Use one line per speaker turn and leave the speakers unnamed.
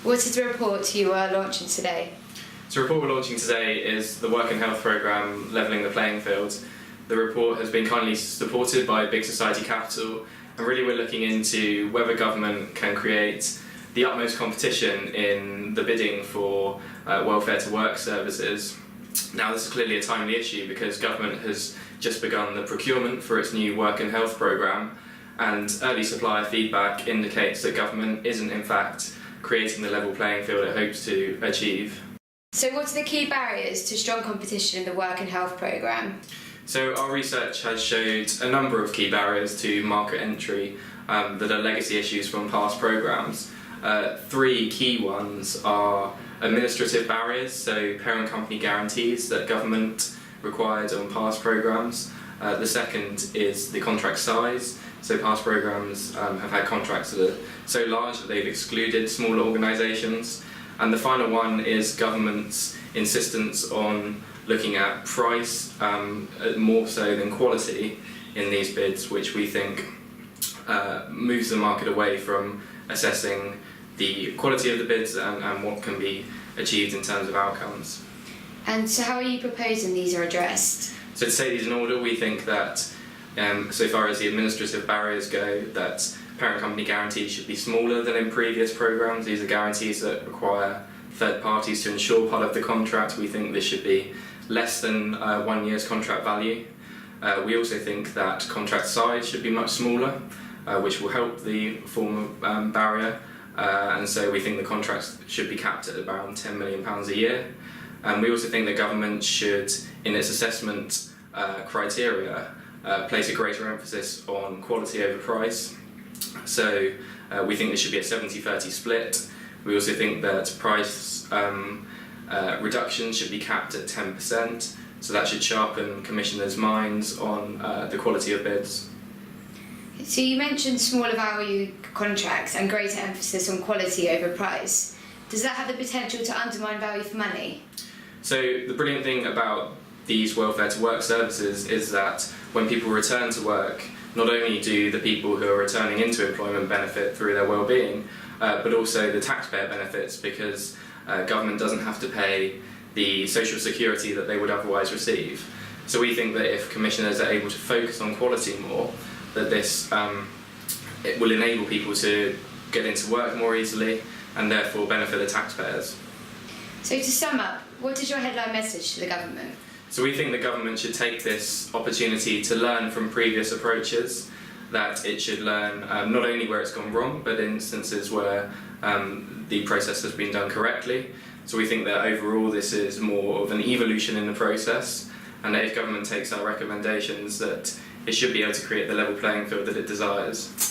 What is the report you are launching today?
So the report we're launching today is the Work and Health Programme Levelling the Playing Field. The report has been kindly supported by Big Society Capital, and really we're looking into whether government can create the utmost competition in the bidding for welfare to work services. Now this is clearly a timely issue because government has just begun the procurement for its new Work and Health Programme, and early supplier feedback indicates that government isn't in fact creating the level playing field it hopes to achieve.
So what are the key barriers to strong competition in the Work and Health Programme?
So our research has showed a number of key barriers to market entry that are legacy issues from past programmes. Three key ones are administrative barriers, so parent company guarantees that government required on past programmes. The second is the contract size, so past programmes have had contracts that are so large that they've excluded smaller organisations. And the final one is government's insistence on looking at price more so than quality in these bids, which we think moves the market away from assessing the quality of the bids and what can be achieved in terms of outcomes.
And so how are you proposing these are addressed?
So to say these in order, we think that so far as the administrative barriers go, that parent company guarantees should be smaller than in previous programmes. These are guarantees that require third parties to insure part of the contract. We think this should be less than 1 year's contract value. We also think that contract size should be much smaller, which will help the former barrier. And so we think the contracts should be capped at around £10 million a year. And we also think the government should, in its assessment criteria, place a greater emphasis on quality over price. So we think there should be a 70-30 split. We also think that price reduction should be capped at 10%, so that should sharpen commissioners' minds on the quality of bids.
So you mentioned smaller value contracts and greater emphasis on quality over price. Does that have the potential to undermine value for money?
So the brilliant thing about these welfare to work services is that when people return to work, not only do the people who are returning into employment benefit through their well-being, but also the taxpayer benefits because government doesn't have to pay the social security that they would otherwise receive. So we think that if commissioners are able to focus on quality more, that this it will enable people to get into work more easily and therefore benefit the taxpayers.
So to sum up, what is your headline message to the government?
So we think the government should take this opportunity to learn from previous approaches, that it should learn not only where it's gone wrong, but in instances where the process has been done correctly. So we think that overall this is more of an evolution in the process, and that if government takes our recommendations, that it should be able to create the level playing field that it desires.